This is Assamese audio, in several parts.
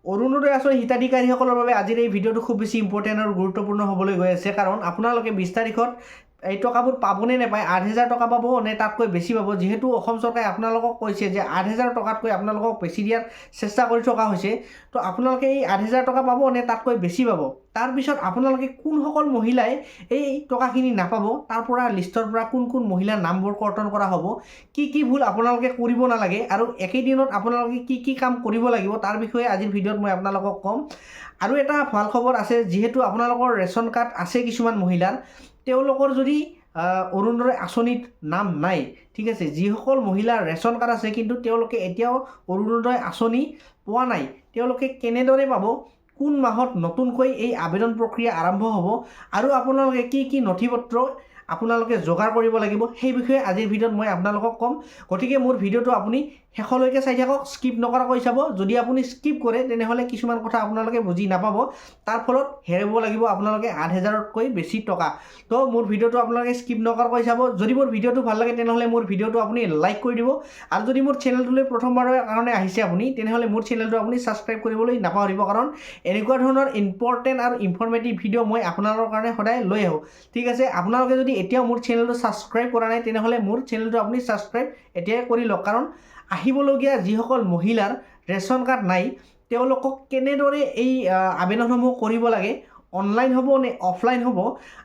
অৰুণোদয় আঁচনি হিতাধিকাৰীসকলৰ বাবে আজিৰ এই ভিডিঅ'টো খুব বেছি ইম্পৰ্টেণ্ট আৰু গুৰুত্বপূৰ্ণ হ'বলৈ গৈ আছে, কাৰণ আপোনালোকে 20 তাৰিখত এই টকাবোৰ পাবনে নাপায়, 8,000 টকা পাব নে তাতকৈ বেছি পাব। যিহেতু অসম চৰকাৰে আপোনালোকক কৈছে যে 8,000 টকাতকৈ আপোনালোকক বেছি দিয়াৰ চেষ্টা কৰি থকা হৈছে, তো আপোনালোকে এই 8,000 টকা পাব নে তাতকৈ বেছি পাব। তাৰপিছত আপোনালোকে কোনসকল মহিলাই এই টকাখিনি নাপাব, তাৰ পৰা লিষ্টৰ পৰা কোন কোন মহিলাৰ নামবোৰ কৰ্তন কৰা হ'ব, কি ভুল আপোনালোকে কৰিব নালাগে আৰু একেদিনত আপোনালোকে কি কাম কৰিব লাগিব, তাৰ বিষয়ে আজিৰ ভিডিঅ'ত মই আপোনালোকক ক'ম। আৰু এটা ভাল খবৰ আছে, যিহেতু আপোনালোকৰ ৰেচন কাৰ্ড আছে কিছুমান মহিলাৰ, তেওঁলোকৰ যদি অৰুণোদয় আঁচনিত নাম নাই, ঠিক আছে, যিসকল মহিলাৰ ৰেচন কাৰ্ড আছে কিন্তু তেওঁলোকে এতিয়াও অৰুণোদয় আঁচনি পোৱা নাই, তেওঁলোকে কেনেদৰে পাব, কোন মাহত নতুনকৈ এই আবেদন প্ৰক্ৰিয়া আৰম্ভ হ'ব আৰু আপোনালোকে কি নথিপত্ৰ আপোনালোকে যোগাৰ কৰিব লাগিব, সেই বিষয়ে আজিৰ ভিডিঅ'ত মই আপোনালোকক ক'ম। গতিকে মোৰ ভিডিঅ'টো আপুনি শেষলৈকে চাই থাকক, স্কিপ নকৰাকৈ চাব। যদি আপুনি স্কিপ কৰে তেনেহ'লে কিছুমান কথা আপোনালোকে বুজি নাপাব, তাৰ ফলত হেৰাব লাগিব আপোনালোকে 8,000তকৈ বেছি টকা। তো মোৰ ভিডিঅ'টো আপোনালোকে স্কিপ নকৰাকৈ চাব। যদি মোৰ ভিডিঅ'টো ভাল লাগে তেনেহ'লে মোৰ ভিডিঅ'টো আপুনি লাইক কৰি দিব, আৰু যদি মোৰ চেনেলটোলৈ প্ৰথমবাৰৰ কাৰণে আহিছে আপুনি, তেনেহ'লে মোৰ চেনেলটো আপুনি ছাবস্ক্ৰাইব কৰিবলৈ নাপাহৰিব, কাৰণ এনেকুৱা ধৰণৰ ইম্পৰ্টেণ্ট আৰু ইনফৰ্মেটিভ ভিডিঅ' মই আপোনালোকৰ কাৰণে সদায় লৈ আহোঁ। ঠিক আছে, আপোনালোকে যদি এতিয়াও মোৰ চেনেলটো ছাবস্ক্ৰাইব কৰা নাই তেনেহ'লে মোৰ চেনেলটো আপুনি ছাবস্ক্ৰাইব এতিয়াই কৰি লওক, কাৰণ আহিবলগীয়া যিসকল মহিলাৰ ৰেচন কাৰ্ড নাই তেওঁলোকক কেনেদৰে এই আবেদনসমূহ কৰিব লাগে, অনলাইন হ'ব নে অফলাইন হ'ব,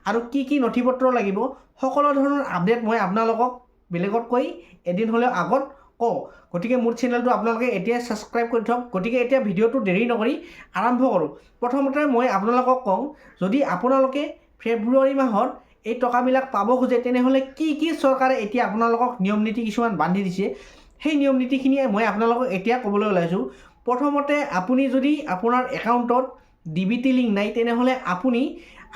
আৰু কি নথিপত্ৰ লাগিব, সকলো ধৰণৰ আপডেট মই আপোনালোকক বেলেগতকৈ এদিন হ'লেও আগত কওঁ। গতিকে মোৰ চেনেলটো আপোনালোকে এতিয়াই ছাবস্ক্ৰাইব কৰি থওক। গতিকে এতিয়া ভিডিঅ'টো দেৰি নকৰি আৰম্ভ কৰোঁ। প্ৰথমতে মই আপোনালোকক কওঁ, যদি আপোনালোকে ফেব্ৰুৱাৰী মাহত এই টকাবিলাক পাব খোজে তেনেহ'লে কি চৰকাৰে এতিয়া আপোনালোকক নিয়ম নীতি কিছুমান বান্ধি দিছে, সেই নিয়ম নীতিখিনিয়ে মই আপোনালোকক এতিয়া ক'বলৈ ওলাইছোঁ। প্ৰথমতে আপুনি যদি আপোনাৰ একাউণ্টত DBT লিংক নাই তেনেহ'লে আপুনি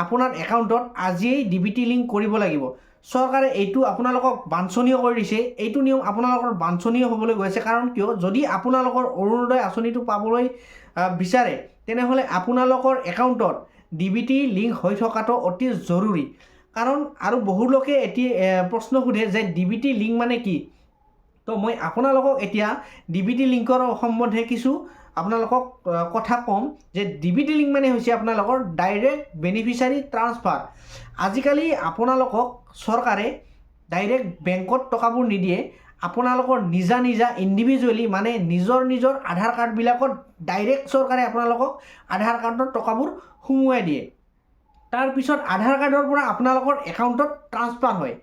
আপোনাৰ একাউণ্টত আজিয়েই DBT লিংক কৰিব লাগিব। চৰকাৰে এইটো আপোনালোকক বাঞ্ছনীয় কৰি দিছে, এইটো নিয়ম আপোনালোকৰ বাঞ্ছনীয় হ'বলৈ গৈছে। কাৰণ কিয়, যদি আপোনালোকৰ অৰুণোদয় আঁচনিটো পাবলৈ বিচাৰে তেনেহ'লে আপোনালোকৰ একাউণ্টত DBT লিংক হৈ থকাটো অতি জৰুৰী। কাৰণ আৰু বহু লোকে এতিয়া প্ৰশ্ন সোধে যে DBT লিংক মানে কি। তো মই আপোনালোকক এতিয়া DBT লিংকৰ সম্বন্ধে কিছু আপোনালোকক কথা ক'ম, যে DBT লিংক মানে হৈছে আপোনালোকৰ ডাইৰেক্ট বেনিফিচিয়াৰী ট্ৰান্সফাৰ। আজিকালি আপোনালোকক চৰকাৰে ডাইৰেক্ট বেংকত টকাবোৰ নিদিয়ে, আপোনালোকৰ নিজা ইণ্ডিভিজুৱেলি মানে নিজৰ আধাৰ কাৰ্ডবিলাকত ডাইৰেক্ট চৰকাৰে আপোনালোকক আধাৰ কাৰ্ডৰ টকাবোৰ সোমোৱাই দিয়ে। তাৰপিছত আধাৰ কাৰ্ডৰ পৰা আপোনালোকৰ একাউণ্টত ট্ৰান্সফাৰ হয়,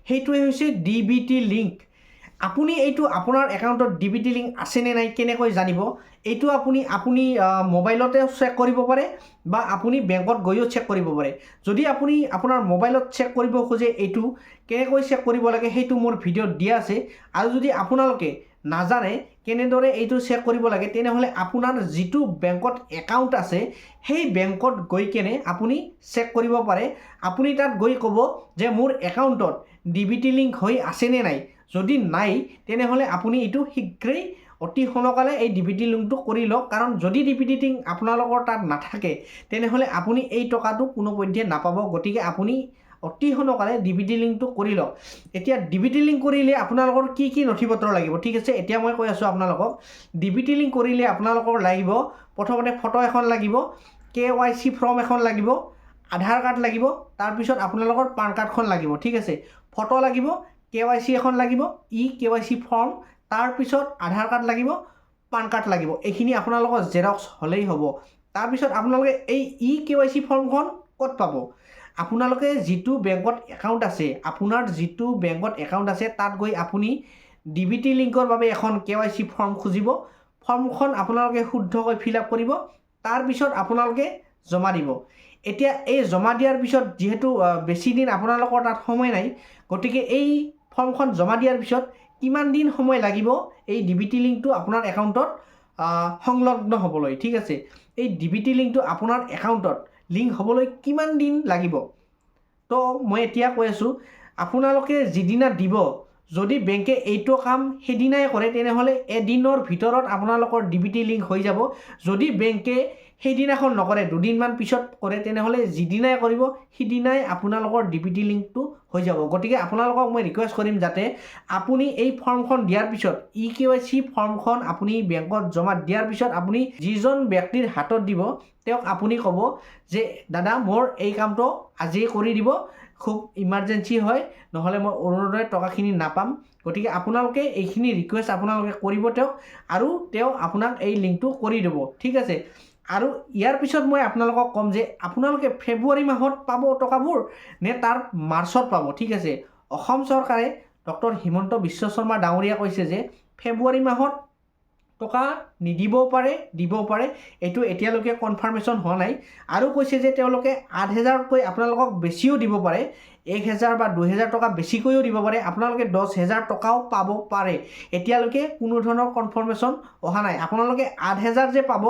সেইটোৱে হৈছে DBT লিংক। আপুনি এইটো আপোনাৰ একাউণ্টত DBT লিংক আছেনে নাই কেনেকৈ জানিব, এইটো আপুনি মোবাইলতে চেক কৰিব পাৰে বা আপুনি বেংকত গৈও চেক কৰিব পাৰে। যদি আপুনি আপোনাৰ মোবাইলত চেক কৰিব খোজে এইটো কেনেকৈ চেক কৰিব লাগে সেইটো মোৰ ভিডিঅ'ত দিয়া আছে। আৰু যদি আপোনালোকে নাজানে কেনেদৰে এইটো চেক কৰিব লাগে তেনেহ'লে আপোনাৰ যিটো বেংকত একাউণ্ট আছে সেই বেংকত গৈ কেনে আপুনি চেক কৰিব পাৰে। আপুনি তাত গৈ ক'ব যে মোৰ একাউণ্টত DBT লিংক হৈ আছেনে নাই, যদি নাই তেনেহ'লে আপুনি এইটো শীঘ্ৰেই অতি সোনকালে এই DBT লিংকটো কৰি লওক। কাৰণ যদি DBT লিংক আপোনালোকৰ তাত নাথাকে তেনেহ'লে আপুনি এই টকাটো কোনোপধ্যে নাপাব। গতিকে আপুনি অতি সোনকালে DBT লিংকটো কৰি লওক। এতিয়া DBT লিংক কৰিলে আপোনালোকৰ কি নথিপত্ৰ লাগিব, ঠিক আছে, এতিয়া মই কৈ আছোঁ আপোনালোকক। DBT লিংক কৰিলে আপোনালোকৰ লাগিব, প্ৰথমতে ফটো এখন লাগিব, KYC ফৰ্ম এখন লাগিব, আধাৰ কাৰ্ড লাগিব, তাৰপিছত আপোনালোকৰ পান কাৰ্ডখন লাগিব, ঠিক আছে। ফটো লাগিব, KYC এখন লাগিব, KYC ফৰ্ম, তাৰপিছত আধাৰ কাৰ্ড লাগিব, পান কাৰ্ড লাগিব, এইখিনি আপোনালোকৰ জেৰক্স হ'লেই হ'ব। তাৰপিছত আপোনালোকে এই KYC ফৰ্মখন ক'ত পাব, আপোনালোকে যিটো বেংকত একাউণ্ট আছে, আপোনাৰ যিটো বেংকত একাউণ্ট আছে তাত গৈ আপুনি DBT লিংকৰ বাবে এখন KYC ফৰ্ম খুজিব। ফৰ্মখন আপোনালোকে শুদ্ধকৈ ফিল আপ কৰিব, তাৰপিছত আপোনালোকে জমা দিব। এতিয়া এই জমা দিয়াৰ পিছত যিহেতু বেছি দিন আপোনালোকৰ তাত সময় নাই, গতিকে এই ফৰ্মখন জমা দিয়াৰ পিছত কিমান দিন সময় লাগিব এই DBT লিংকটো আপোনাৰ একাউণ্টত সংলগ্ন হ'বলৈ, ঠিক আছে। এই DBT লিংকটো আপোনাৰ একাউণ্টত লিংক হ'বলৈ কিমান দিন লাগিব, তো মই এতিয়া কৈ আছোঁ। আপোনালোকে যিদিনা দিব, যদি বেংকে এইটো কাম সেইদিনাই কৰে তেনেহ'লে এদিনৰ ভিতৰত আপোনালোকৰ DBT লিংক হৈ যাব। যদি বেংকে সেইদিনাখন নকৰে, দুদিনমান পিছত কৰে, তেনেহ'লে যিদিনাই কৰিব সিদিনাই আপোনালোকৰ DBT লিংকটো হৈ যাব। গতিকে আপোনালোকক মই ৰিকুৱেষ্ট কৰিম যাতে আপুনি এই ফৰ্মখন দিয়াৰ পিছত EKYC ফৰ্মখন আপুনি বেংকত জমা দিয়াৰ পিছত আপুনি যিজন ব্যক্তিৰ হাতত দিব তেওঁক আপুনি ক'ব যে দাদা মোৰ এই কামটো আজিয়ে কৰি দিব, খুব ইমাৰ্জেঞ্চি হয়, নহ'লে মই অৰুণোদয় টকাখিনি নাপাম। গতিকে আপোনালোকে এইখিনি ৰিকুৱেষ্ট আপোনালোকে কৰিব তেওঁক, আৰু তেওঁ আপোনাক এই লিংকটো কৰি দিব, ঠিক আছে। আৰু ইয়াৰ পিছত মই আপোনালোকক ক'ম যে আপোনালোকে ফেব্ৰুৱাৰী মাহত পাব টকাবোৰ নে তাৰ মাৰ্চত পাব, ঠিক আছে। অসম চৰকাৰে ডক্টৰ হিমন্ত বিশ্ব শৰ্মা ডাঙৰীয়া কৈছে যে ফেব্ৰুৱাৰী মাহত টকা নিদিবও পাৰে, দিবও পাৰে, এইটো এতিয়ালৈকে কনফাৰ্মেশ্যন হোৱা নাই। আৰু কৈছে যে তেওঁলোকে 8,000তকৈ আপোনালোকক বেছিও দিব পাৰে, 1,000 বা 2,000 টকা বেছিকৈও দিব পাৰে, আপোনালোকে 10,000 টকাও পাব পাৰে। এতিয়ালৈকে কোনো ধৰণৰ কনফাৰ্মেশ্যন অহা নাই। আপোনালোকে 8,000 যে পাব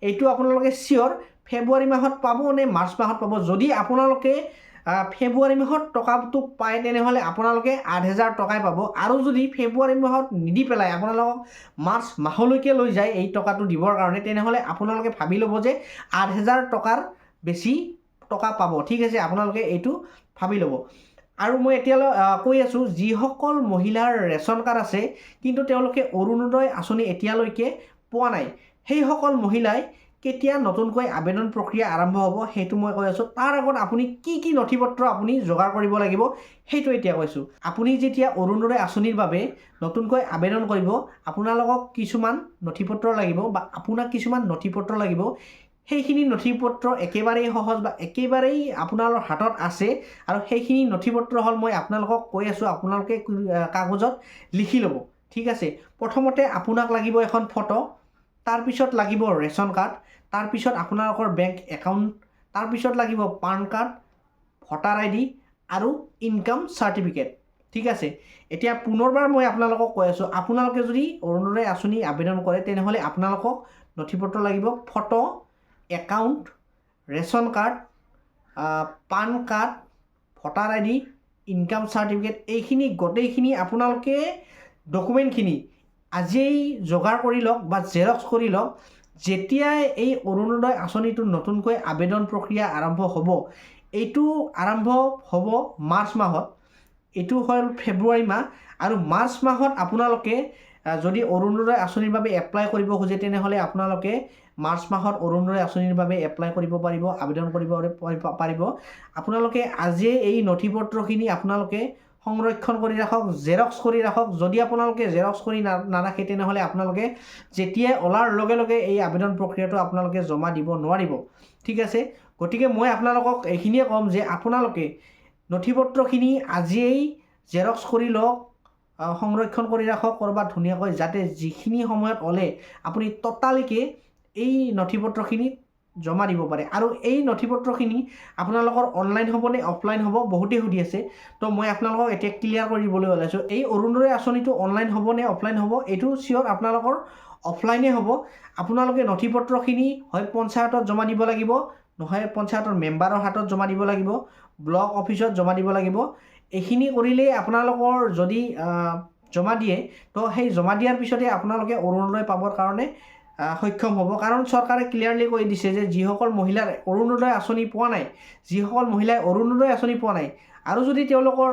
এইটো আপোনালোকে চিয়'ৰ ফেব্ৰুৱাৰী মাহত পাব নে মাৰ্চ মাহত পাব। যদি আপোনালোকে ফেব্ৰুৱাৰী মাহত টকাটো পায় তেনেহ'লে আপোনালোকে 8,000 টকাই পাব, আৰু যদি ফেব্ৰুৱাৰী মাহত নিদি পেলাই আপোনালোকক মাৰ্চ মাহলৈকে লৈ যায় এই টকাটো দিবৰ কাৰণে, তেনেহ'লে আপোনালোকে ভাবি ল'ব যে 8,000 টকাৰ বেছি টকা পাব, ঠিক আছে। আপোনালোকে এইটো ভাবি ল'ব। আৰু মই এতিয়ালৈ কৈ আছোঁ, যিসকল মহিলাৰ ৰেচন কাৰ্ড আছে কিন্তু তেওঁলোকে অৰুণোদয় আঁচনি এতিয়ালৈকে পোৱা নাই, সেইসকল মহিলাই কেতিয়া নতুনকৈ আবেদন প্ৰক্ৰিয়া আৰম্ভ হ'ব সেইটো মই কৈ আছোঁ। তাৰ আগত আপুনি কি নথি পত্ৰ আপুনি যোগাৰ কৰিব লাগিব সেইটো এতিয়া কৈছোঁ। আপুনি যেতিয়া অৰুণোদয় আঁচনিৰ বাবে নতুনকৈ আবেদন কৰিব, আপোনালোকক কিছুমান নথি পত্ৰ লাগিব বা আপোনাক কিছুমান নথি পত্ৰ লাগিব। সেইখিনি নথি পত্ৰ একেবাৰেই সহজ বা একেবাৰেই আপোনালোকৰ হাতত আছে, আৰু সেইখিনি নথি পত্ৰ হ'ল, মই আপোনালোকক কৈ আছোঁ, আপোনালোকে কাগজত লিখি ল'ব, ঠিক আছে। প্ৰথমতে আপোনাক লাগিব এখন ফটো, তাৰপিছত লাগিব ৰেচন কাৰ্ড, তাৰপিছত আপোনালোকৰ বেংক একাউণ্ট, তাৰপিছত লাগিব পান কাৰ্ড, ভোটাৰ ID আৰু ইনকাম চাৰ্টিফিকেট, ঠিক আছে। এতিয়া পুনৰবাৰ মই আপোনালোকক কৈ আছোঁ, আপোনালোকে যদি অৰুণোদয় আঁচনি আবেদন কৰে তেনেহ'লে আপোনালোকক নথি পত্ৰ লাগিব photo, account, ration card, PAN card, voter ID, income certificate, এইখিনি গোটেইখিনি আপোনালোকে ডকুমেণ্টখিনি আজিয়েই যোগাৰ কৰি লওক বা জেৰক্স কৰি লওক। যেতিয়াই এই অৰুণোদয় আঁচনিটো নতুনকৈ আবেদন প্ৰক্ৰিয়া আৰম্ভ হ'ব, এইটো আৰম্ভ হ'ব মাৰ্চ মাহত, এইটো হ'ল ফেব্ৰুৱাৰী মাহ, আৰু মাৰ্চ মাহত আপোনালোকে যদি অৰুণোদয় আঁচনিৰ বাবে এপ্লাই কৰিব খোজে তেনেহ'লে আপোনালোকে মাৰ্চ মাহত অৰুণোদয় আঁচনিৰ বাবে এপ্লাই কৰিব পাৰিব, আবেদন কৰিব পাৰিব। আপোনালোকে আজিয়ে এই নথি পত্ৰখিনি আপোনালোকে সংৰক্ষণ কৰি ৰাখক, জেৰক্স কৰি ৰাখক। যদি আপোনালোকে জেৰক্স কৰি নাৰাখে তেনেহ'লে আপোনালোকে যেতিয়াই ওলাৰ লগে লগে এই আবেদন প্ৰক্ৰিয়াটো আপোনালোকে জমা দিব নোৱাৰিব, ঠিক আছে। গতিকে মই আপোনালোকক এইখিনিয়ে ক'ম যে আপোনালোকে নথি পত্ৰখিনি আজিয়েই জেৰক্স কৰি লওক, সংৰক্ষণ কৰি ৰাখক ক'ৰবাত ধুনীয়াকৈ, যাতে যিখিনি সময়ত ওলে আপুনি ট'টালিকে এই নথি পত্ৰখিনি জমা দিব পাৰে। আৰু এই নথি পত্ৰখিনি আপোনালোকৰ অনলাইন হ'ব নে অফলাইন হ'ব বহুতেই সুধি আছে, তো মই আপোনালোকক এতিয়া ক্লিয়াৰ কৰি দিবলৈ ওলাইছোঁ। এই অৰুণোদয় আঁচনিটো অনলাইন হ'ব নে অফলাইন হ'ব, এইটো চিয়'ৰ আপোনালোকৰ অফলাইনে হ'ব। আপোনালোকে নথি পত্ৰখিনি হয় পঞ্চায়তত জমা দিব লাগিব, নহয় পঞ্চায়তৰ মেম্বাৰৰ হাতত জমা দিব লাগিব, ব্লক অফিচত জমা দিব লাগিব। এইখিনি কৰিলেই আপোনালোকৰ যদি জমা দিয়ে, তো সেই জমা দিয়াৰ পিছতে আপোনালোকে অৰুণোদয় পাবৰ কাৰণে সক্ষম হ'ব। কাৰণ চৰকাৰে ক্লিয়াৰলি কৈ দিছে যে যিসকল মহিলাৰ অৰুণোদয় আঁচনি পোৱা নাই, যিসকল মহিলাই অৰুণোদয় আঁচনি পোৱা নাই, আৰু যদি তেওঁলোকৰ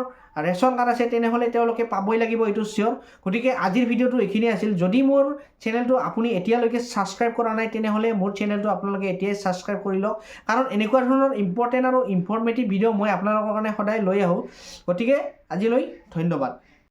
ৰেচন কাৰ্ড আছে তেনেহ'লে তেওঁলোকে পাবই লাগিব, এইটো চিয়'ৰ। গতিকে আজিৰ ভিডিঅ'টো এইখিনিয়ে আছিল। যদি মোৰ চেনেলটো আপুনি এতিয়ালৈকে ছাবস্ক্ৰাইব কৰা নাই তেনেহ'লে মোৰ চেনেলটো আপোনালোকে এতিয়াই ছাবস্ক্ৰাইব কৰি লওক, কাৰণ এনেকুৱা ধৰণৰ ইম্পৰ্টেণ্ট আৰু ইনফৰ্মেটিভ ভিডিঅ' মই আপোনালোকৰ কাৰণে সদায় লৈ আহোঁ। গতিকে আজিলৈ ধন্যবাদ।